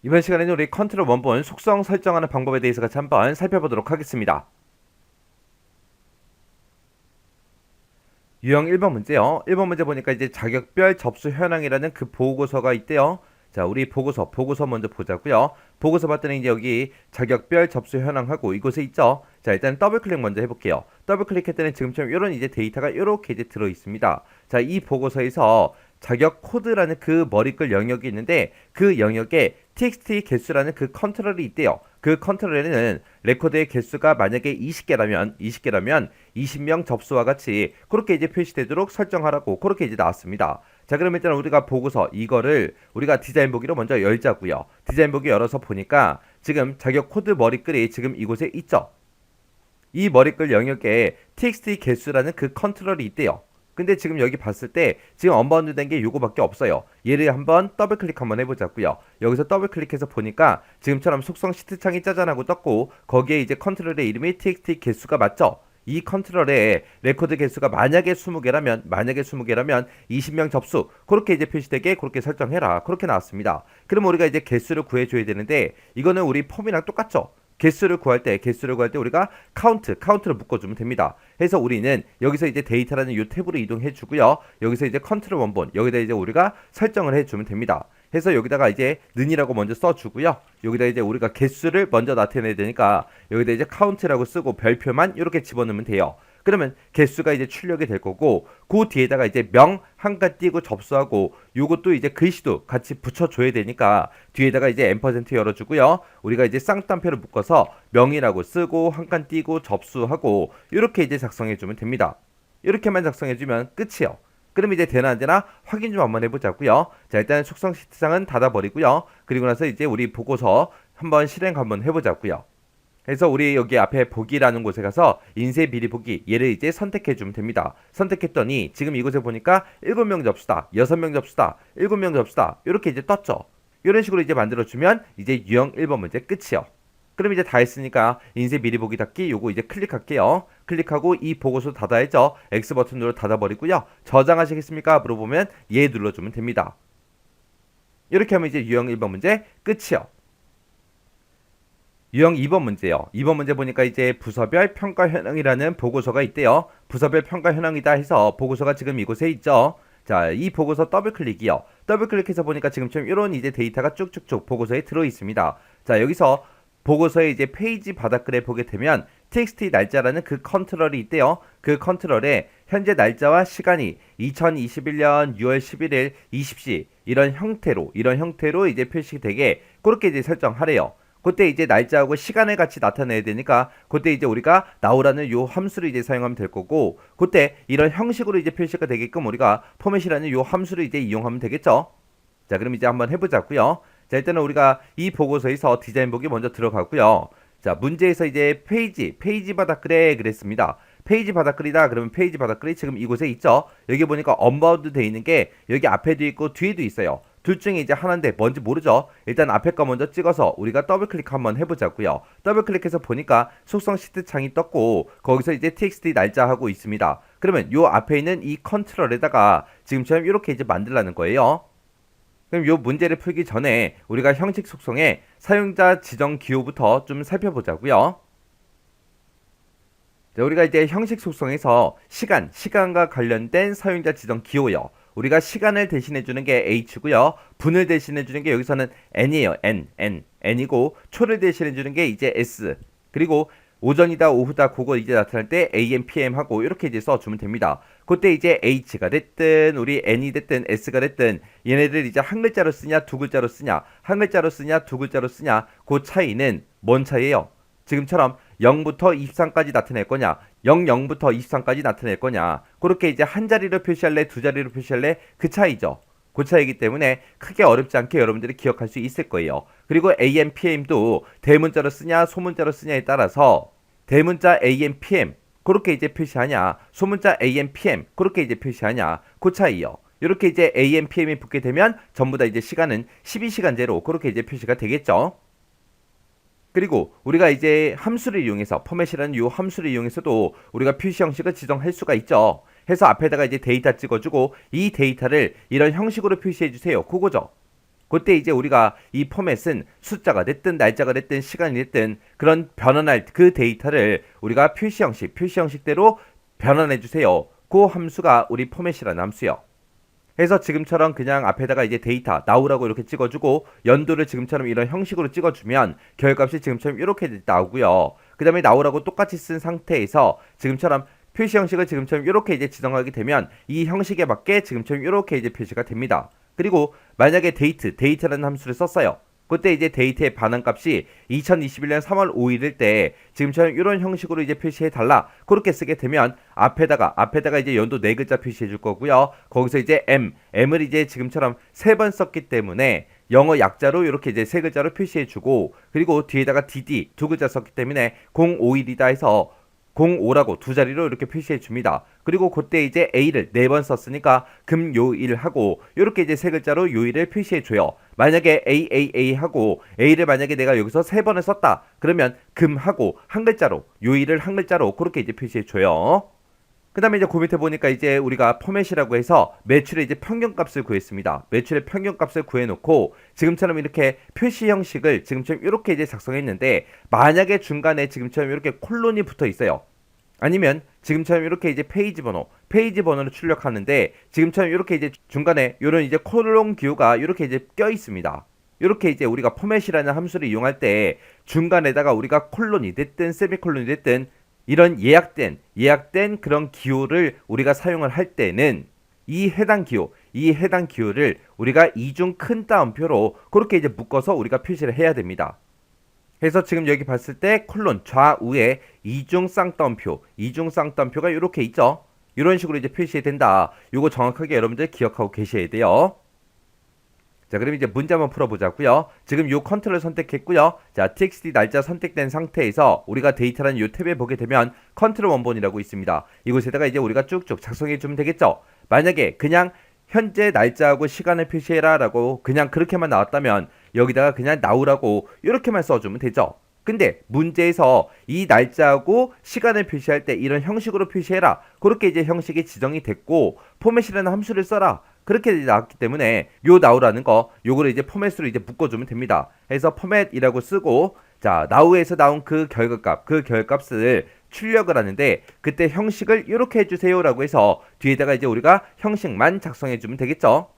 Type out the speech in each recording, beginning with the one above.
이번 시간에는 우리 컨트롤 원본 속성 설정하는 방법에 대해서 같이 한번 살펴보도록 하겠습니다. 유형 1번 문제요. 1번 문제 보니까 이제 자격별 접수 현황이라는 그 보고서가 있대요. 자, 우리 보고서 먼저 보자고요. 보고서 봤더니 이제 여기 자격별 접수 현황하고 이곳에 있죠. 자, 일단 더블 클릭 먼저 해볼게요. 더블 클릭했더니 지금처럼 이런 이제 데이터가 이렇게 이제 들어 있습니다. 자, 이 보고서에서 자격 코드라는 그 머리글 영역이 있는데 그 영역에 txt 개수라는 그 컨트롤이 있대요. 그 컨트롤에는 레코드의 개수가 만약에 20개라면 20명 접수와 같이 그렇게 이제 표시되도록 설정하라고 그렇게 이제 나왔습니다. 자, 그럼 일단 우리가 보고서 이거를 우리가 디자인 보기로 먼저 열자고요. 디자인 보기 열어서 보니까 지금 자격 코드 머리글이 지금 이곳에 있죠. 이 머리글 영역에 txt 개수라는 그 컨트롤이 있대요. 근데 지금 여기 봤을 때 지금 언바운드 된 게 요거밖에 없어요. 얘를 한번 더블 클릭 한번 해보자고요. 여기서 더블 클릭해서 보니까 지금처럼 속성 시트 창이 짜잔하고 떴고 거기에 이제 컨트롤의 이름이 txt 개수가 맞죠? 이 컨트롤에 레코드 개수가 만약에 20개라면 20명 접수 그렇게 이제 표시되게 그렇게 설정해라 그렇게 나왔습니다. 그럼 우리가 이제 개수를 구해줘야 되는데 이거는 우리 폼이랑 똑같죠? 개수를 구할 때 우리가 카운트를 묶어주면 됩니다. 해서 우리는 여기서 이제 데이터라는 이 탭으로 이동해 주고요. 여기서 이제 컨트롤 원본 여기다 이제 우리가 설정을 해주면 됩니다. 해서 여기다가 이제 는이라고 먼저 써주고요. 여기다 이제 우리가 개수를 먼저 나타내야 되니까 여기다 이제 카운트라고 쓰고 별표만 이렇게 집어넣으면 돼요. 그러면 개수가 이제 출력이 될 거고 그 뒤에다가 이제 명 한칸 띄고 접수하고 요것도 이제 글씨도 같이 붙여줘야 되니까 뒤에다가 이제 앰퍼센트 열어주고요. 우리가 이제 쌍따옴표를 묶어서 명이라고 쓰고 한칸 띄고 접수하고 이렇게 이제 작성해주면 됩니다. 이렇게만 작성해주면 끝이요. 그럼 이제 되나 안 되나 확인 좀 한번 해보자고요. 자, 일단 속성 시트장은 닫아버리고요. 그리고 나서 이제 우리 보고서 한번 실행 한번 해보자고요. 그래서 우리 여기 앞에 보기라는 곳에 가서 인쇄 미리 보기 얘를 이제 선택해 주면 됩니다. 선택했더니 지금 이곳에 보니까 7명 접수다, 6명 접수다, 7명 접수다 이렇게 이제 떴죠. 이런 식으로 이제 만들어주면 이제 유형 1번 문제 끝이요. 그럼 이제 다 했으니까 인쇄 미리 보기 닫기 요거 이제 클릭할게요. 클릭하고 이 보고서 닫아야죠. X 버튼으로 닫아버리고요. 저장하시겠습니까? 물어보면 예 눌러주면 됩니다. 이렇게 하면 이제 유형 1번 문제 끝이요. 유형 2번 문제요. 2번 문제 보니까 이제 부서별 평가 현황이라는 보고서가 있대요. 부서별 평가 현황이다 해서 보고서가 지금 이곳에 있죠. 자, 이 보고서 더블 클릭이요. 더블 클릭해서 보니까 지금처럼 이런 이제 데이터가 쭉쭉쭉 보고서에 들어 있습니다. 자, 여기서 보고서의 이제 페이지 바닥글에 보게 되면 txt 날짜라는 그 컨트롤이 있대요. 그 컨트롤에 현재 날짜와 시간이 2021년 6월 11일 20시 이런 형태로 이제 표시되게 그렇게 이제 설정하래요. 그때 이제 날짜하고 시간을 같이 나타내야 되니까 그때 이제 우리가 나오라는 요 함수를 이제 사용하면 될 거고 그때 이런 형식으로 이제 표시가 되게끔 우리가 포맷이라는 요 함수를 이제 이용하면 되겠죠. 자, 그럼 이제 한번 해보자고요. 자, 일단은 우리가 이 보고서에서 디자인 보기 먼저 들어가고요. 자, 문제에서 이제 페이지 바닥글에 그랬습니다. 페이지 바닥글이다 그러면 페이지 바닥글이 지금 이곳에 있죠. 여기 보니까 언바운드 돼 있는 게 여기 앞에도 있고 뒤에도 있어요. 둘 중에 이제 하나인데 뭔지 모르죠. 일단 앞에 거 먼저 찍어서 우리가 더블 클릭 한번 해보자고요. 더블 클릭해서 보니까 속성 시트 창이 떴고 거기서 이제 txt 날짜하고 있습니다. 그러면 요 앞에 있는 이 컨트롤에다가 지금처럼 이렇게 이제 만들라는 거예요. 그럼 요 문제를 풀기 전에 우리가 형식 속성의 사용자 지정 기호부터 좀 살펴보자고요. 자, 우리가 이제 형식 속성에서 시간과 관련된 사용자 지정 기호요. 우리가 시간을 대신해주는 게 h고요. 분을 대신해주는 게 여기서는 n이에요. n이고 초를 대신해주는 게 이제 s. 그리고 오전이다 오후다 그거 이제 나타날 때 am, pm 하고 이렇게 이제 써주면 됩니다. 그때 이제 h가 됐든 우리 n이 됐든 s가 됐든 얘네들 이제 한 글자로 쓰냐 두 글자로 쓰냐 한 글자로 쓰냐 두 글자로 쓰냐 그 차이는 뭔 차이예요? 지금처럼 0부터 23까지 나타낼 거냐 00부터 23까지 나타낼 거냐 그렇게 이제 한 자리로 표시할래 두 자리로 표시할래 그 차이죠. 그 차이기 때문에 크게 어렵지 않게 여러분들이 기억할 수 있을 거예요. 그리고 AM, PM도 대문자로 쓰냐 소문자로 쓰냐에 따라서 대문자 AM, PM 그렇게 이제 표시하냐 소문자 AM, PM 그렇게 이제 표시하냐 그 차이요. 이렇게 이제 AM, PM이 붙게 되면 전부 다 이제 시간은 12시간제로 그렇게 이제 표시가 되겠죠. 그리고 우리가 이제 함수를 이용해서 포맷이라는 이 함수를 이용해서도 우리가 표시 형식을 지정할 수가 있죠. 해서 앞에다가 이제 데이터 찍어주고 이 데이터를 이런 형식으로 표시해 주세요. 그거죠. 그때 이제 우리가 이 포맷은 숫자가 됐든 날짜가 됐든 시간이 됐든 그런 변환할 그 데이터를 우리가 표시 형식대로 변환해 주세요. 그 함수가 우리 포맷이라는 함수요. 해서 지금처럼 그냥 앞에다가 이제 데이터 나오라고 이렇게 찍어주고 연도를 지금처럼 이런 형식으로 찍어주면 결과값이 지금처럼 이렇게 나오고요. 그 다음에 나오라고 똑같이 쓴 상태에서 지금처럼 표시 형식을 지금처럼 이렇게 이제 지정하게 되면 이 형식에 맞게 지금처럼 이렇게 이제 표시가 됩니다. 그리고 만약에 데이트라는 함수를 썼어요. 그때 이제 데이트의 반환값이 2021년 3월 5일일 때 지금처럼 이런 형식으로 이제 표시해 달라. 그렇게 쓰게 되면 앞에다가 이제 연도 네 글자 표시해 줄 거고요. 거기서 이제 M을 이제 지금처럼 3번 썼기 때문에 영어 약자로 이렇게 이제 3글자로 표시해 주고 그리고 뒤에다가 DD 2글자 썼기 때문에 051이다 해서 05라고 두 자리로 이렇게 표시해 줍니다. 그리고 그때 이제 A를 4번 썼으니까 금요일 하고 이렇게 이제 3글자로 요일을 표시해 줘요. 만약에 AAA 하고 A를 만약에 내가 여기서 3번을 썼다. 그러면 금하고 한 글자로 요일을 한 글자로 그렇게 이제 표시해 줘요. 그 다음에 이제 그 밑에 보니까 이제 우리가 포맷이라고 해서 매출의 이제 평균값을 구했습니다. 매출의 평균값을 구해놓고 지금처럼 이렇게 표시 형식을 지금처럼 이렇게 이제 작성했는데 만약에 중간에 지금처럼 이렇게 콜론이 붙어 있어요. 아니면 지금처럼 이렇게 이제 페이지 번호를 출력하는데 지금처럼 이렇게 이제 중간에 이런 이제 콜론 기호가 이렇게 이제 껴 있습니다. 이렇게 이제 우리가 포맷이라는 함수를 이용할 때 중간에다가 우리가 콜론이 됐든 세미콜론이 됐든 이런 예약된 그런 기호를 우리가 사용을 할 때는 이 해당 기호를 우리가 이중 큰 따옴표로 그렇게 이제 묶어서 우리가 표시를 해야 됩니다. 그래서 지금 여기 봤을 때 콜론 좌우에 이중 쌍따옴표가 이렇게 있죠. 이런 식으로 이제 표시해야 된다. 이거 정확하게 여러분들 기억하고 계셔야 돼요. 자, 그럼 이제 문제 한번 풀어보자고요. 지금 요 컨트롤 선택했고요. 자, txt 날짜 선택된 상태에서 우리가 데이터라는 요 탭에 보게 되면 컨트롤 원본이라고 있습니다. 이곳에다가 이제 우리가 쭉쭉 작성해 주면 되겠죠. 만약에 그냥 현재 날짜하고 시간을 표시해라 라고 그냥 그렇게만 나왔다면 여기다가 그냥 나오라고 이렇게만 써주면 되죠. 근데 문제에서 이 날짜하고 시간을 표시할 때 이런 형식으로 표시해라. 그렇게 이제 형식이 지정이 됐고 포맷이라는 함수를 써라. 그렇게 나왔기 때문에 요 나오라는 거 요거를 이제 포맷으로 이제 묶어주면 됩니다. 해서 포맷이라고 쓰고 자 나우에서 나온 그 결과값을 출력을 하는데 그때 형식을 이렇게 해주세요 라고 해서 뒤에다가 이제 우리가 형식만 작성해주면 되겠죠.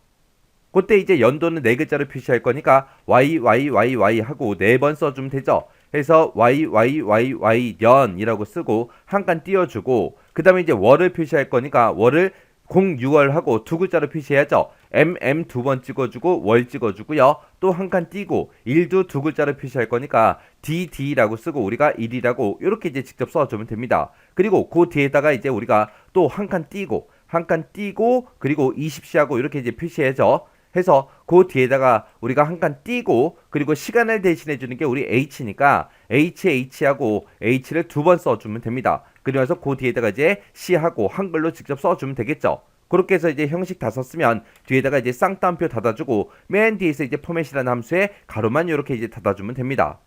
그때 이제 연도는 4글자로 표시할 거니까 YYYY 하고 4번 써주면 되죠. 해서 YYYY 년이라고 쓰고 한 칸 띄워주고 그 다음에 이제 월을 표시할 거니까 월을 06월 하고 2글자로 표시해야죠. MM 2번 찍어주고 월 찍어주고요. 또 한 칸 띄고 일도 2글자로 표시할 거니까 DD라고 쓰고 우리가 1이라고 이렇게 이제 직접 써주면 됩니다. 그리고 그 뒤에다가 이제 우리가 또 한 칸 띄고 그리고 20시하고 이렇게 이제 표시해야죠. 해서 그 뒤에다가 우리가 한 칸 띄고 그리고 시간을 대신해 주는 게 우리 H니까 H하고 H를 2번 써주면 됩니다. 그래서 그 뒤에다가 이제 C하고 한글로 직접 써주면 되겠죠. 그렇게 해서 이제 형식 다 썼으면 뒤에다가 이제 쌍따옴표 닫아주고 맨 뒤에서 이제 포맷이라는 함수에 가로만 이렇게 이제 닫아주면 됩니다.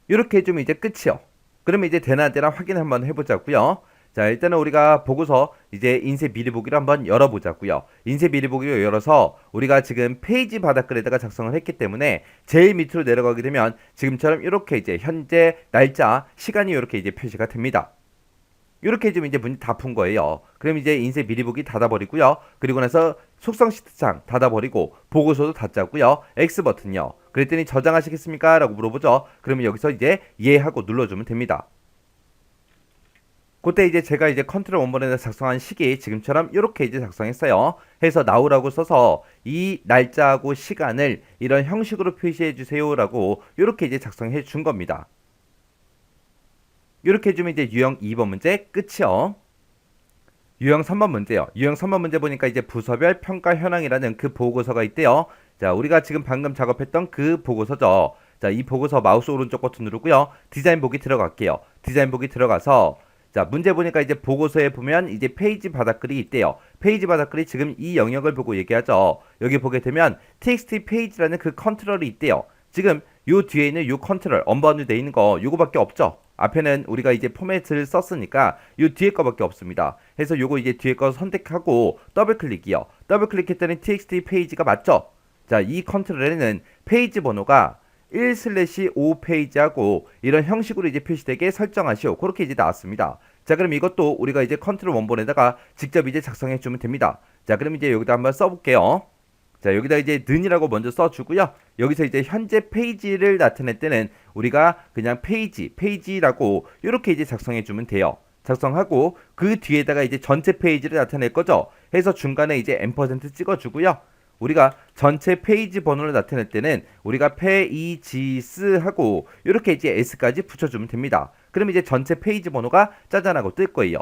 이렇게 해주면 이제 끝이요. 그러면 이제 되나 안 되나 확인 한번 해보자고요. 자, 일단은 우리가 보고서 이제 인쇄 미리 보기를 한번 열어보자고요. 인쇄 미리 보기를 열어서 우리가 지금 페이지 바닥글에다가 작성을 했기 때문에 제일 밑으로 내려가게 되면 지금처럼 이렇게 이제 현재 날짜 시간이 이렇게 이제 표시가 됩니다. 이렇게 해주면 이제 문제 다 푼 거예요. 그럼 이제 인쇄 미리 보기 닫아버리고요. 그리고 나서 속성 시트창 닫아버리고 보고서도 닫자고요. X 버튼요. 그랬더니 저장하시겠습니까? 라고 물어보죠. 그러면 여기서 이제 예 하고 눌러주면 됩니다. 그때 이제 제가 이제 컨트롤 원본에서 작성한 식이 지금처럼 이렇게 이제 작성했어요. 해서 나오라고 써서 이 날짜하고 시간을 이런 형식으로 표시해 주세요 라고 이렇게 이제 작성해 준 겁니다. 이렇게 해주면 이제 유형 2번 문제 끝이요. 유형 3번 문제요. 유형 3번 문제 보니까 이제 부서별 평가 현황이라는 그 보고서가 있대요. 자, 우리가 지금 방금 작업했던 그 보고서죠. 자, 이 보고서 마우스 오른쪽 버튼 누르고요. 디자인 보기 들어갈게요. 디자인 보기 들어가서 자, 문제 보니까 이제 보고서에 보면 이제 페이지 바닥글이 있대요. 페이지 바닥글이 지금 이 영역을 보고 얘기하죠. 여기 보게 되면 txt 페이지라는 그 컨트롤이 있대요. 지금 요 뒤에 있는 요 컨트롤 언바운드 돼 있는 거 요거밖에 없죠. 앞에는 우리가 이제 포맷을 썼으니까 요 뒤에 거밖에 없습니다. 그래서 요거 이제 뒤에 거 선택하고 더블 클릭이요. 더블 클릭했더니 txt 페이지가 맞죠? 자, 이 컨트롤에는 페이지 번호가 1/5 페이지하고 이런 형식으로 이제 표시되게 설정하시오. 그렇게 이제 나왔습니다. 자, 그럼 이것도 우리가 이제 컨트롤 원본에다가 직접 이제 작성해 주면 됩니다. 자, 그럼 이제 여기다 한번 써볼게요. 자, 여기다 이제 는이라고 먼저 써주고요. 여기서 이제 현재 페이지를 나타낼 때는 우리가 그냥 페이지라고 이렇게 이제 작성해 주면 돼요. 작성하고 그 뒤에다가 이제 전체 페이지를 나타낼 거죠. 해서 중간에 이제 앰퍼센트 찍어주고요. 우리가 전체 페이지 번호를 나타낼 때는 우리가 페이지스 하고 이렇게 이제 s까지 붙여주면 됩니다. 그럼 이제 전체 페이지 번호가 짜잔하고 뜰 거예요.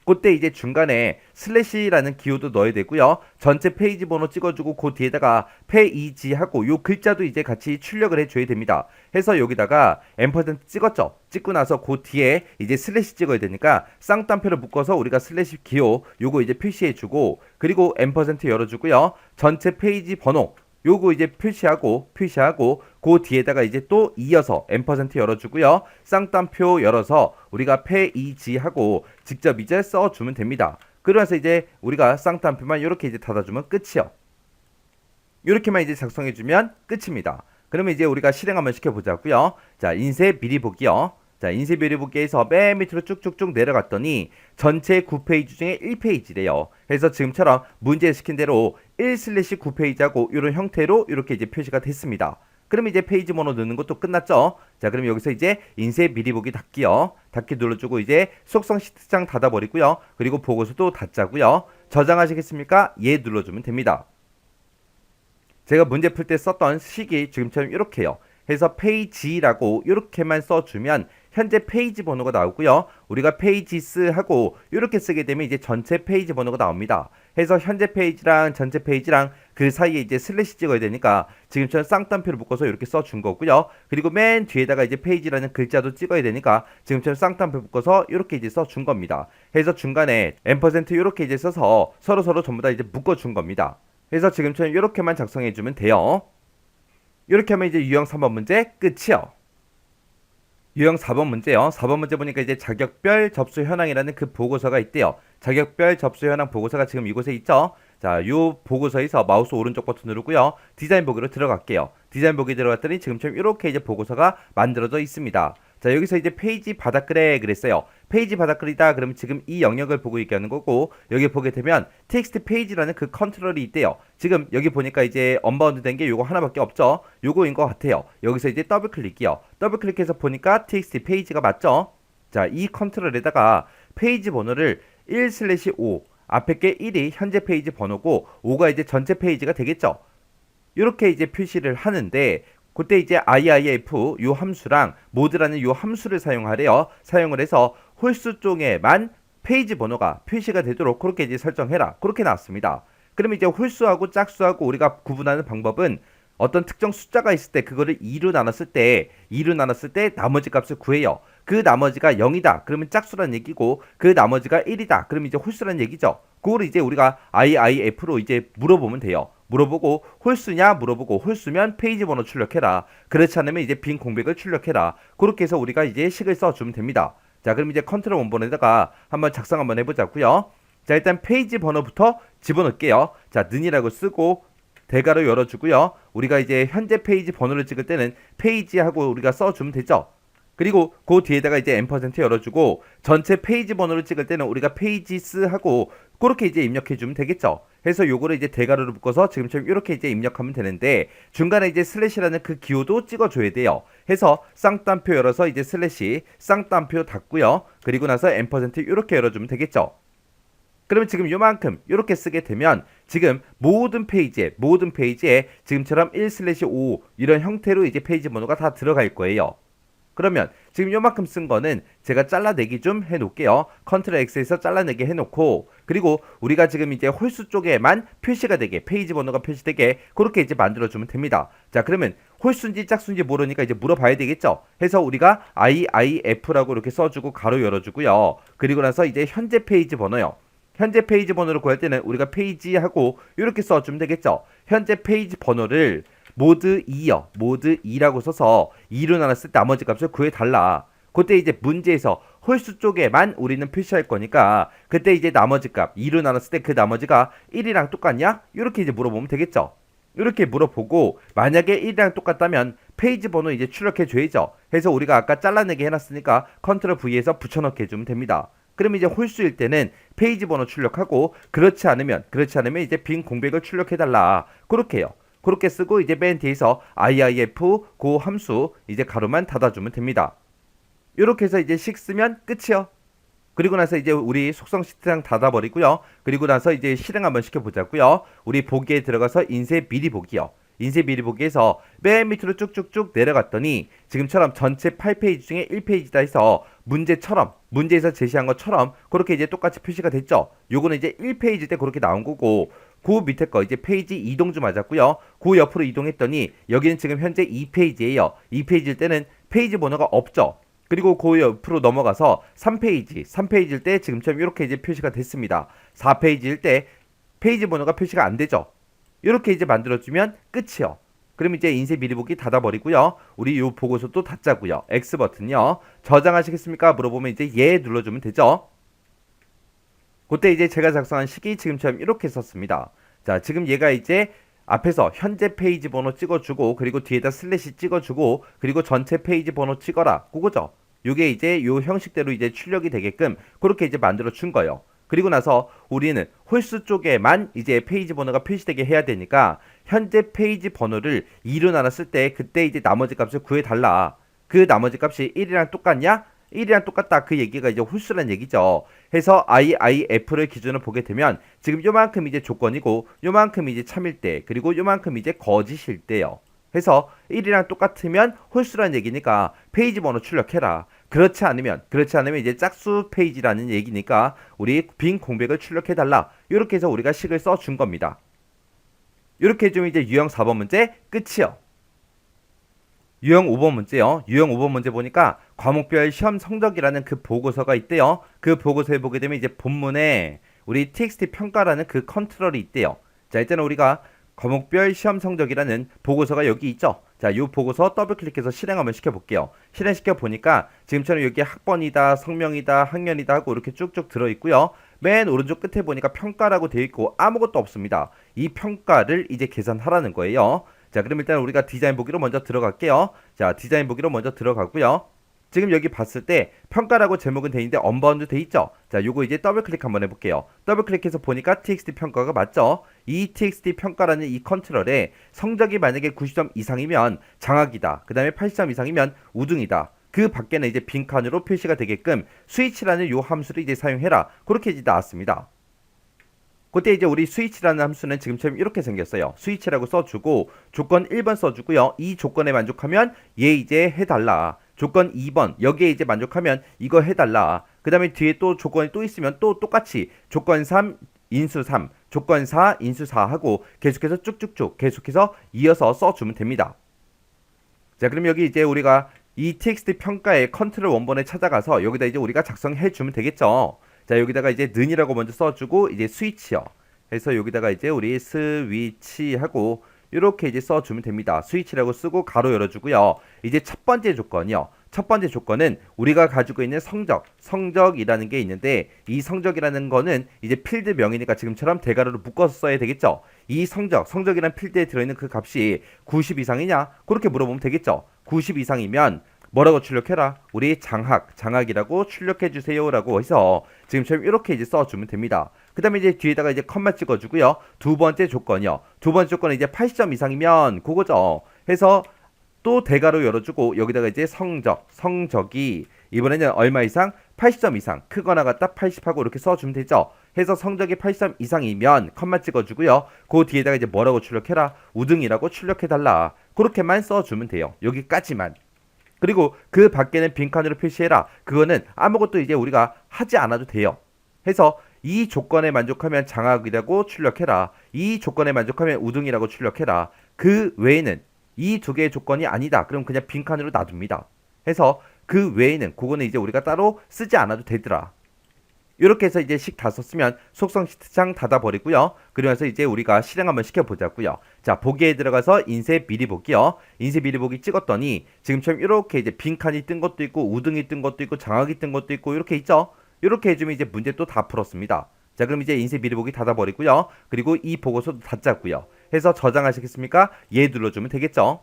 그때 이제 중간에 슬래시라는 기호도 넣어야 되고요. 전체 페이지 번호 찍어주고 그 뒤에다가 페이지 하고 요 글자도 이제 같이 출력을 해줘야 됩니다. 해서 여기다가 앰퍼센트 찍었죠. 찍고 나서 그 뒤에 이제 슬래시 찍어야 되니까 쌍따옴표를 묶어서 우리가 슬래시 기호 요거 이제 표시해주고 그리고 앰퍼센트 열어주고요. 전체 페이지 번호 요거 이제 표시하고 그 뒤에다가 이제 또 이어서 앰퍼센트 열어주고요. 쌍따옴표 열어서 우리가 페이지 하고 직접 이제 써주면 됩니다. 그러면서 이제 우리가 쌍따옴표만 이렇게 이제 닫아주면 끝이요. 이렇게만 이제 작성해주면 끝입니다. 그러면 이제 우리가 실행 한번 시켜보자고요. 자, 인쇄 미리 보기요. 자, 인쇄 미리 보기에서 맨 밑으로 쭉쭉쭉 내려갔더니 전체 9페이지 중에 1페이지래요. 그래서 지금처럼 문제 시킨 대로 1/9페이지하고 이런 형태로 이렇게 이제 표시가 됐습니다. 그럼 이제 페이지 번호 넣는 것도 끝났죠. 자, 그럼 여기서 이제 인쇄 미리 보기 닫기요. 닫기 눌러주고 이제 속성 시트장 닫아버리고요. 그리고 보고서도 닫자고요. 저장하시겠습니까? 예 눌러주면 됩니다. 제가 문제 풀 때 썼던 식이 지금처럼 이렇게요. 해서 페이지라고 이렇게만 써주면 현재 페이지 번호가 나오고요. 우리가 페이지스 하고 이렇게 쓰게 되면 이제 전체 페이지 번호가 나옵니다. 해서 현재 페이지랑 전체 페이지랑 그 사이에 이제 슬래시 찍어야 되니까 지금처럼 쌍따옴표를 묶어서 이렇게 써준 거고요. 그리고 맨 뒤에다가 이제 페이지라는 글자도 찍어야 되니까 지금처럼 쌍따옴표 묶어서 이렇게 이제 써준 겁니다. 해서 중간에 앰퍼센트 이렇게 이제 써서 서로 전부 다 이제 묶어준 겁니다. 그래서 지금처럼 이렇게만 작성해주면 돼요. 이렇게 하면 이제 유형 3번 문제 끝이요. 유형 4번 문제요. 4번 문제 보니까 이제 자격별 접수 현황이라는 그 보고서가 있대요. 자격별 접수 현황 보고서가 지금 이곳에 있죠. 자, 요 보고서에서 마우스 오른쪽 버튼 누르고요. 디자인 보기로 들어갈게요. 디자인 보기 들어갔더니 지금처럼 이렇게 이제 보고서가 만들어져 있습니다. 자, 여기서 이제 페이지 바닥글에 그랬어요. 페이지 바닥글이다 그러면 지금 이 영역을 보고 얘기하는 거고 여기 보게 되면 텍스트 페이지라는 그 컨트롤이 있대요. 지금 여기 보니까 이제 언바운드 된 게 요거 하나밖에 없죠. 요거인 것 같아요. 여기서 이제 더블 클릭이요. 더블 클릭해서 보니까 텍스트 페이지가 맞죠. 자, 이 컨트롤에다가 페이지 번호를 1/5 앞에 게 1이 현재 페이지 번호고 5가 이제 전체 페이지가 되겠죠. 이렇게 이제 표시를 하는데 그때 이제 IIF 요 함수랑 모드라는 요 함수를 사용하래요. 사용을 해서 홀수 쪽에만 페이지 번호가 표시가 되도록 그렇게 이제 설정해라. 그렇게 나왔습니다. 그러면 이제 홀수하고 짝수하고 우리가 구분하는 방법은 어떤 특정 숫자가 있을 때 그거를 2로 나눴을 때 나머지 값을 구해요. 그 나머지가 0이다. 그러면 짝수란 얘기고 그 나머지가 1이다. 그러면 이제 홀수란 얘기죠. 그거를 이제 우리가 IIF로 이제 물어보면 돼요. 물어보고 홀수냐 물어보고 홀수면 페이지 번호 출력해라. 그렇지 않으면 이제 빈 공백을 출력해라. 그렇게 해서 우리가 이제 식을 써주면 됩니다. 자, 그럼 이제 컨트롤 원본에다가 한번 작성 한번 해보자고요. 자, 일단 페이지 번호부터 집어넣을게요. 자, 는이라고 쓰고 대괄호 열어주고요. 우리가 이제 현재 페이지 번호를 찍을 때는 페이지하고 우리가 써주면 되죠. 그리고 그 뒤에다가 이제 앰퍼센트 열어주고 전체 페이지 번호를 찍을 때는 우리가 페이지스 하고 그렇게 이제 입력해주면 되겠죠. 해서 요거를 이제 대괄호를 묶어서 지금처럼 이렇게 이제 입력하면 되는데 중간에 이제 슬래시라는 그 기호도 찍어줘야 돼요. 해서 쌍따옴표 열어서 이제 슬래시 쌍따옴표 닫고요. 그리고 나서 앰퍼센트 이렇게 열어주면 되겠죠. 그러면 지금 요만큼 이렇게 쓰게 되면 지금 모든 페이지에 지금처럼 1/5 이런 형태로 이제 페이지 번호가 다 들어갈 거예요. 그러면 지금 요만큼 쓴 거는 제가 잘라내기 좀 해놓을게요. 컨트롤 X에서 잘라내기 해놓고 그리고 우리가 지금 이제 홀수 쪽에만 표시가 되게 페이지 번호가 표시되게 그렇게 이제 만들어주면 됩니다. 자, 그러면 홀수인지 짝수인지 모르니까 이제 물어봐야 되겠죠. 해서 우리가 IIF라고 이렇게 써주고 가로 열어주고요. 그리고 나서 이제 현재 페이지 번호요. 현재 페이지 번호를 구할 때는 우리가 페이지하고 이렇게 써주면 되겠죠. 현재 페이지 번호를 모드 2요. 모드 2라고 써서 2로 나눴을 때 나머지 값을 구해달라. 그때 이제 문제에서 홀수 쪽에만 우리는 표시할 거니까 그때 이제 나머지 값 2로 나눴을 때 그 나머지가 1이랑 똑같냐? 이렇게 이제 물어보면 되겠죠. 이렇게 물어보고 만약에 1이랑 똑같다면 페이지 번호 이제 출력해 줘야죠. 해서 우리가 아까 잘라내기 해놨으니까 컨트롤 V에서 붙여넣기 해주면 됩니다. 그럼 이제 홀수일 때는 페이지 번호 출력하고 그렇지 않으면 이제 빈 공백을 출력해달라. 그렇게 해요. 그렇게 쓰고 이제 맨 뒤에서 IIF 그 함수 이제 가로만 닫아주면 됩니다. 이렇게 해서 이제 식 쓰면 끝이요. 그리고 나서 이제 우리 속성 시트랑 닫아버리고요. 그리고 나서 이제 실행 한번 시켜보자고요. 우리 보기에 들어가서 인쇄 미리 보기요. 인쇄 미리 보기에서 맨 밑으로 쭉쭉쭉 내려갔더니 지금처럼 전체 8페이지 중에 1페이지다 해서 문제에서 제시한 것처럼 그렇게 이제 똑같이 표시가 됐죠. 요거는 이제 1페이지 때 그렇게 나온 거고 그 밑에 거 이제 페이지 이동 좀 맞았고요. 그 옆으로 이동했더니 여기는 지금 현재 2페이지예요. 2페이지일 때는 페이지 번호가 없죠. 그리고 그 옆으로 넘어가서 3페이지일 때 지금처럼 이렇게 이제 표시가 됐습니다. 4페이지일 때 페이지 번호가 표시가 안 되죠. 이렇게 이제 만들어주면 끝이요. 그럼 이제 인쇄 미리 보기 닫아버리고요. 우리 요 보고서도 닫자고요. X 버튼요. 저장하시겠습니까? 물어보면 이제 예 눌러주면 되죠. 그때 이제 제가 작성한 식이 지금처럼 이렇게 썼습니다. 자, 지금 얘가 이제 앞에서 현재 페이지 번호 찍어주고 그리고 뒤에다 슬래시 찍어주고 그리고 전체 페이지 번호 찍어라. 그거죠. 요게 이제 요 형식대로 이제 출력이 되게끔 그렇게 이제 만들어 준 거예요. 그리고 나서 우리는 홀수 쪽에만 이제 페이지 번호가 표시되게 해야 되니까 현재 페이지 번호를 2로 나눴을 때 그때 이제 나머지 값을 구해달라. 그 나머지 값이 1이랑 똑같냐? 1이랑 똑같다. 그 얘기가 이제 홀수란 얘기죠. 해서 IIF를 기준으로 보게 되면 지금 요만큼 이제 조건이고 요만큼 이제 참일 때 그리고 요만큼 이제 거짓일 때요. 해서 1이랑 똑같으면 홀수란 얘기니까 페이지 번호 출력해라. 그렇지 않으면 이제 짝수 페이지라는 얘기니까 우리 빈 공백을 출력해달라. 이렇게 해서 우리가 식을 써준 겁니다. 이렇게 해주면 이제 유형 4번 문제 끝이요. 유형 5번 문제요. 유형 5번 문제 보니까 과목별 시험 성적이라는 그 보고서가 있대요. 그 보고서에 보게 되면 이제 본문에 우리 TXT 평가라는 그 컨트롤이 있대요. 자, 일단은 우리가 과목별 시험 성적이라는 보고서가 여기 있죠. 자, 이 보고서 더블 클릭해서 실행 한번 시켜볼게요. 실행시켜 보니까 지금처럼 여기 학번이다, 성명이다, 학년이다 하고 이렇게 쭉쭉 들어있고요. 맨 오른쪽 끝에 보니까 평가라고 되어 있고 아무것도 없습니다. 이 평가를 이제 계산하라는 거예요. 자, 그럼 일단 우리가 디자인 보기로 먼저 들어갈게요. 자, 디자인 보기로 먼저 들어가고요. 지금 여기 봤을 때 평가라고 제목은 돼 있는데 언바운드 돼 있죠. 자, 요거 이제 더블 클릭 한번 해볼게요. 더블 클릭해서 보니까 txt 평가가 맞죠. 이 txt 평가라는 이 컨트롤에 성적이 만약에 90점 이상이면 장학이다. 그 다음에 80점 이상이면 우등이다. 그 밖에는 이제 빈칸으로 표시가 되게끔 스위치라는 요 함수를 이제 사용해라. 그렇게 이제 나왔습니다. 그때 이제 우리 스위치라는 함수는 지금처럼 이렇게 생겼어요. 스위치라고 써주고 조건 1번 써주고요. 이 조건에 만족하면 얘 이제 해달라. 조건 2번 여기에 이제 만족하면 이거 해달라. 그 다음에 뒤에 또 조건이 또 있으면 또 똑같이 조건 3 인수 3 조건 4 인수 4 하고 계속해서 쭉쭉쭉 계속해서 이어서 써주면 됩니다. 자, 그럼 여기 이제 우리가 이 txt 평가의 컨트롤 원본에 찾아가서 여기다 이제 우리가 작성해 주면 되겠죠. 자, 여기다가 이제 는이라고 먼저 써주고 이제 스위치요. 해서 여기다가 이제 우리 스위치 하고 이렇게 이제 써주면 됩니다. 스위치라고 쓰고 가로 열어주고요. 이제 첫 번째 조건이요. 첫 번째 조건은 우리가 가지고 있는 성적이라는 게 있는데 이 성적이라는 거는 이제 필드 명이니까 지금처럼 대괄호로 묶어서 써야 되겠죠. 이 성적이란 필드에 들어있는 그 값이 90 이상이냐? 그렇게 물어보면 되겠죠. 90 이상이면 뭐라고 출력해라? 우리 장학이라고 출력해주세요 라고 해서 지금처럼 이렇게 이제 써주면 됩니다. 그 다음에 이제 뒤에다가 이제 컴마 찍어주고요. 두 번째 조건이요. 두 번째 조건은 이제 80점 이상이면 그거죠. 해서 또 대괄호 열어주고 여기다가 이제 성적이 이번에는 얼마 이상? 80점 이상 크거나 같다 80하고 이렇게 써주면 되죠. 해서 성적이 80점 이상이면 컴마 찍어주고요. 그 뒤에다가 이제 뭐라고 출력해라? 우등이라고 출력해달라. 그렇게만 써주면 돼요. 여기까지만. 그리고 그 밖에는 빈칸으로 표시해라. 그거는 아무것도 이제 우리가 하지 않아도 돼요. 해서 이 조건에 만족하면 장학이라고 출력해라. 이 조건에 만족하면 우등이라고 출력해라. 그 외에는 이 두 개의 조건이 아니다. 그럼 그냥 빈칸으로 놔둡니다. 해서 그 외에는 그거는 이제 우리가 따로 쓰지 않아도 되더라. 이렇게 해서 이제 식 다 썼으면 속성 시트창 닫아버리고요. 그러면서 이제 우리가 실행 한번 시켜보자고요. 자, 보기에 들어가서 인쇄 미리 보기요. 인쇄 미리 보기 찍었더니 지금처럼 이렇게 이제 빈칸이 뜬 것도 있고 우등이 뜬 것도 있고 장학이 뜬 것도 있고 이렇게 있죠. 이렇게 해주면 이제 문제 또 다 풀었습니다. 자, 그럼 이제 인쇄 미리 보기 닫아버리고요. 그리고 이 보고서도 닫자고요. 해서 저장하시겠습니까? 예 눌러주면 되겠죠.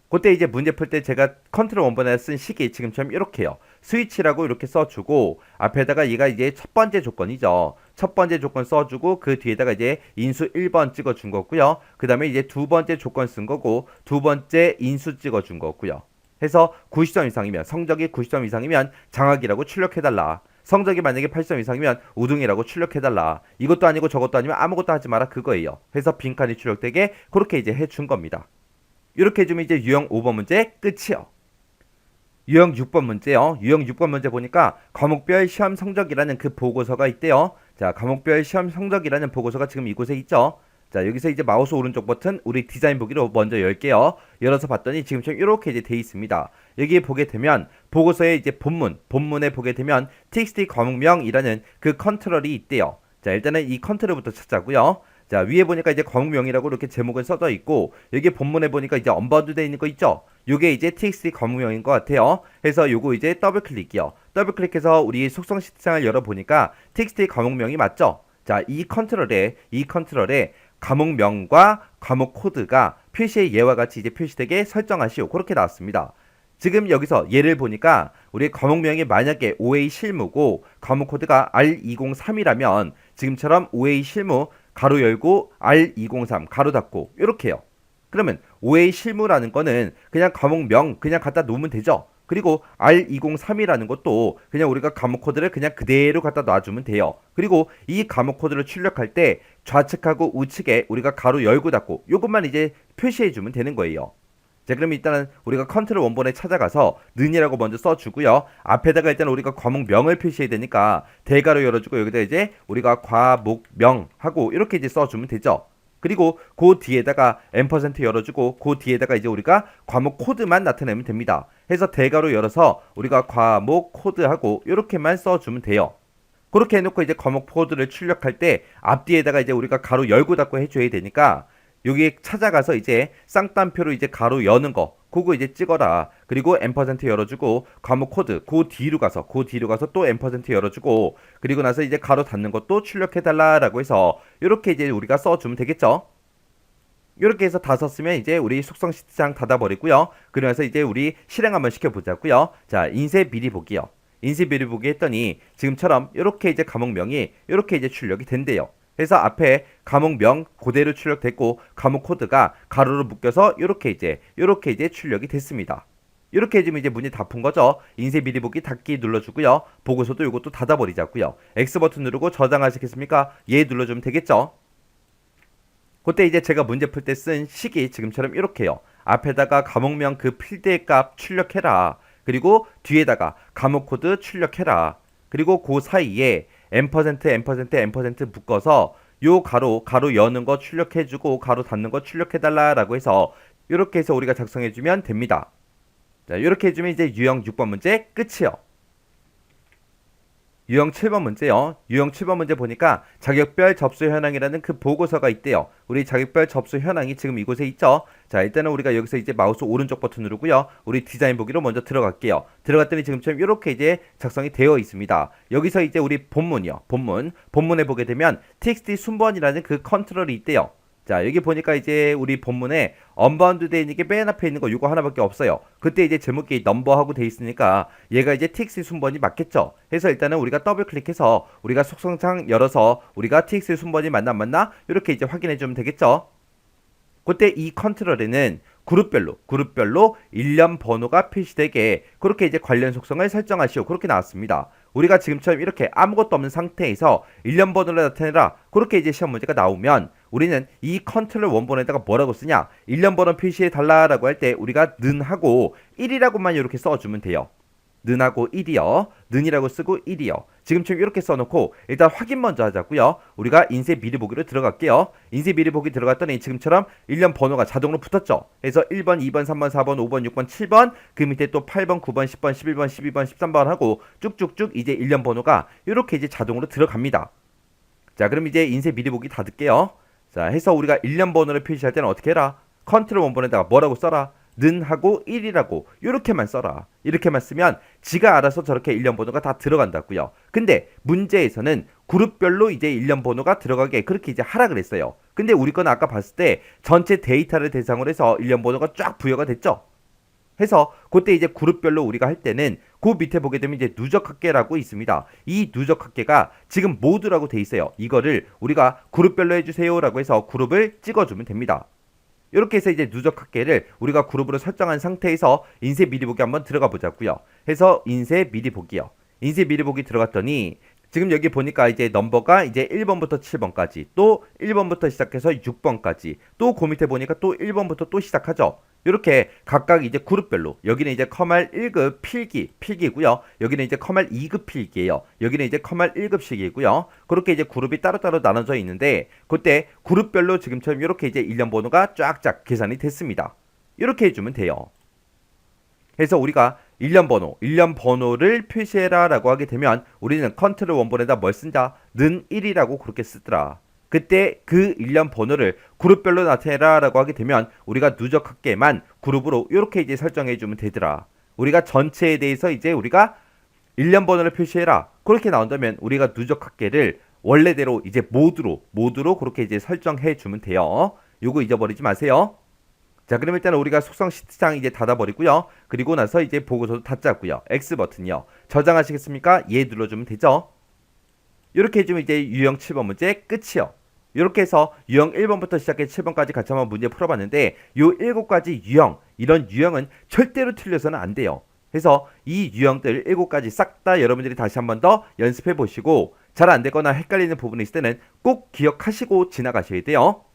그때 이제 문제 풀 때 제가 컨트롤 원본에 쓴 식이 지금처럼 이렇게요. 스위치라고 이렇게 써주고 앞에다가 얘가 이제 첫 번째 조건이죠. 첫 번째 조건 써주고 그 뒤에다가 이제 인수 1번 찍어준 거고요. 그 다음에 이제 두 번째 조건 쓴 거고 두 번째 인수 찍어준 거고요. 해서 90점 이상이면 성적이 90점 이상이면 장학이라고 출력해달라. 성적이 만약에 80점 이상이면 우등이라고 출력해달라. 이것도 아니고 저것도 아니면 아무것도 하지 마라 그거예요. 해서 빈칸이 출력되게 그렇게 이제 해준 겁니다. 이렇게 해주면 이제 유형 5번 문제 끝이요. 유형 6번 문제요. 유형 6번 문제 보니까 과목별 시험 성적이라는 그 보고서가 있대요. 자, 과목별 시험 성적이라는 보고서가 지금 이곳에 있죠. 자, 여기서 이제 마우스 오른쪽 버튼 우리 디자인 보기로 먼저 열게요. 열어서 봤더니 지금처럼 이렇게 이제 돼 있습니다. 여기 보게 되면 보고서의 이제 본문에 보게 되면 txt 과목명이라는 그 컨트롤이 있대요. 자, 일단은 이 컨트롤부터 찾자고요. 자, 위에 보니까 이제 과목명이라고 이렇게 제목은 써져 있고 여기 본문에 보니까 이제 언바운드 되어 있는 거 있죠. 요게 이제 txt 과목명인 것 같아요. 해서 요거 이제 더블 클릭이요. 더블 클릭해서 우리 속성 시트장을 열어보니까 txt 과목명이 맞죠. 자, 이 컨트롤에 과목명과 과목 코드가 표시의 예와 같이 이제 표시되게 설정하시오. 그렇게 나왔습니다. 지금 여기서 예를 보니까 우리 과목명이 만약에 OA 실무고 과목 코드가 R203이라면 지금처럼 OA 실무 가로 열고 R203 가로 닫고 이렇게요. 그러면 OA 실무라는 거는 그냥 과목명 그냥 갖다 놓으면 되죠. 그리고 R203이라는 것도 그냥 우리가 과목 코드를 그냥 그대로 갖다 놔주면 돼요. 그리고 이 과목 코드를 출력할 때 좌측하고 우측에 우리가 가로 열고 닫고 이것만 이제 표시해주면 되는 거예요. 자, 그럼 일단은 우리가 컨트롤 원본에 찾아가서 는이라고 먼저 써주고요. 앞에다가 일단 우리가 과목명을 표시해야 되니까 대괄호 열어주고 여기다 이제 우리가 과목명 하고 이렇게 이제 써주면 되죠. 그리고 그 뒤에다가 앰퍼센트 열어주고 그 뒤에다가 이제 우리가 과목 코드만 나타내면 됩니다. 해서 대괄호 열어서 우리가 과목 코드하고 이렇게만 써주면 돼요. 그렇게 해놓고 이제 과목 코드를 출력할 때 앞뒤에다가 이제 우리가 가로 열고 닫고 해줘야 되니까 여기 찾아가서 이제 쌍따옴표로 이제 가로 여는 거 그거 이제 찍어라. 그리고 앰퍼센트 열어주고 과목 코드 그 뒤로 가서 또 앰퍼센트 열어주고 그리고 나서 이제 가로 닫는 것도 출력해달라라고 해서 이렇게 이제 우리가 써주면 되겠죠. 이렇게 해서 다 썼으면 이제 우리 속성 시트장 닫아버리고요. 그러면서 이제 우리 실행 한번 시켜보자고요. 자, 인쇄 미리 보기요. 인쇄 미리 보기 했더니 지금처럼 이렇게 이제 과목명이 이렇게 이제 출력이 된대요. 해서 앞에 과목명 그대로 출력됐고 과목 코드가 가로로 묶여서 이렇게 이제 출력이 됐습니다. 이렇게 해주면 이제 문제 다 푼 거죠. 인쇄 미리 보기 닫기 눌러주고요. 보고서도 이것도 닫아버리자고요. X 버튼 누르고 저장하시겠습니까? 예 눌러주면 되겠죠. 그때 이제 제가 문제 풀 때 쓴 식이 지금처럼 이렇게요. 앞에다가 과목명 그 필드의 값 출력해라. 그리고 뒤에다가 과목 코드 출력해라. 그리고 그 사이에 앰퍼센트 묶어서 요 가로 여는 거 출력해주고 가로 닫는 거 출력해달라라고 해서 이렇게 해서 우리가 작성해주면 됩니다. 자, 이렇게 해주면 이제 유형 6번 문제 끝이요. 유형 7번 문제요. 유형 7번 문제 보니까 자격별 접수 현황이라는 그 보고서가 있대요. 우리 자격별 접수 현황이 지금 이곳에 있죠. 자, 일단은 우리가 여기서 이제 마우스 오른쪽 버튼 누르고요. 우리 디자인 보기로 먼저 들어갈게요. 들어갔더니 지금처럼 이렇게 이제 작성이 되어 있습니다. 여기서 이제 우리 본문이요. 본문에 보게 되면 txt 순번이라는 그 컨트롤이 있대요. 자, 여기 보니까 이제 우리 본문에 언바운드 되어 있는 게 맨 앞에 있는 거 이거 하나밖에 없어요. 그때 이제 제목이 넘버하고 돼 있으니까 얘가 이제 txt 순번이 맞겠죠. 해서 일단은 우리가 더블 클릭해서 우리가 속성창 열어서 우리가 txt 순번이 맞나 안 맞나 이렇게 이제 확인해 주면 되겠죠. 그때 이 컨트롤에는 그룹별로 일련 번호가 표시되게 그렇게 이제 관련 속성을 설정하시오. 그렇게 나왔습니다. 우리가 지금처럼 이렇게 아무것도 없는 상태에서 일련 번호를 나타내라. 그렇게 이제 시험 문제가 나오면 우리는 이 컨트롤 원본에다가 뭐라고 쓰냐? 일련 번호 표시해 달라라고 할 때 우리가 는하고 1이라고만 이렇게 써주면 돼요. 는하고 1이요. 는이라고 쓰고 1이요. 지금처럼 이렇게 써놓고 일단 확인 먼저 하자고요. 우리가 인쇄 미리 보기로 들어갈게요. 인쇄 미리 보기 들어갔더니 지금처럼 일련 번호가 자동으로 붙었죠. 그래서 1번, 2번, 3번, 4번, 5번, 6번, 7번 그 밑에 또 8번, 9번, 10번, 11번, 12번, 13번 하고 쭉쭉쭉 이제 일련 번호가 이렇게 이제 자동으로 들어갑니다. 자, 그럼 이제 인쇄 미리 보기 닫을게요. 자, 해서 우리가 일련 번호를 표시할 때는 어떻게 해라? 컨트롤 원본에다가 뭐라고 써라? 는하고 1이라고 이렇게만 써라. 이렇게만 쓰면 지가 알아서 저렇게 일련 번호가 다 들어간다고요. 근데 문제에서는 그룹별로 이제 일련 번호가 들어가게 그렇게 이제 하라 그랬어요. 근데 우리 건 아까 봤을 때 전체 데이터를 대상으로 해서 일련 번호가 쫙 부여가 됐죠. 해서 그때 이제 그룹별로 우리가 할 때는 그 밑에 보게 되면 이제 누적합계라고 있습니다. 이 누적합계가 지금 모두라고 돼 있어요. 이거를 우리가 그룹별로 해주세요라고 해서 그룹을 찍어주면 됩니다. 이렇게 해서 이제 누적합계를 우리가 그룹으로 설정한 상태에서 인쇄 미리 보기 한번 들어가 보자고요. 해서 인쇄 미리 보기요. 인쇄 미리 보기 들어갔더니 지금 여기 보니까 이제 넘버가 이제 1번부터 7번까지 또 1번부터 시작해서 6번까지 또 그 밑에 보니까 또 1번부터 또 시작하죠. 이렇게 각각 이제 그룹별로 여기는 이제 커말 1급 필기고요. 여기는 이제 커말 2급 필기예요. 여기는 이제 커말 1급씩이고요. 그렇게 이제 그룹이 따로따로 나눠져 있는데 그때 그룹별로 지금처럼 이렇게 이제 일련 번호가 쫙쫙 계산이 됐습니다. 이렇게 해주면 돼요. 그래서 우리가 일련 번호를 표시해라 라고 하게 되면 우리는 컨트롤 원본에다 뭘 쓴다? 는 1이라고 그렇게 쓰더라. 그때 그 일련 번호를 그룹별로 나타내라 라고 하게 되면 우리가 누적합계만 그룹으로 이렇게 이제 설정해 주면 되더라. 우리가 전체에 대해서 이제 우리가 일련 번호를 표시해라 그렇게 나온다면 우리가 누적합계를 원래대로 이제 모두로 그렇게 이제 설정해 주면 돼요. 요거 잊어버리지 마세요. 자, 그럼 일단 우리가 속성 시트장 이제 닫아버리고요. 그리고 나서 이제 보고서도 닫자고요. X 버튼이요. 저장하시겠습니까? 예 눌러주면 되죠. 이렇게 해주면 이제 유형 7번 문제 끝이요. 이렇게 해서 유형 1번부터 시작해서 7번까지 같이 한번 문제 풀어봤는데 요 7가지 유형, 이런 유형은 절대로 틀려서는 안 돼요. 그래서 이 유형들 7가지 싹 다 여러분들이 다시 한번 더 연습해 보시고 잘 안 되거나 헷갈리는 부분이 있을 때는 꼭 기억하시고 지나가셔야 돼요.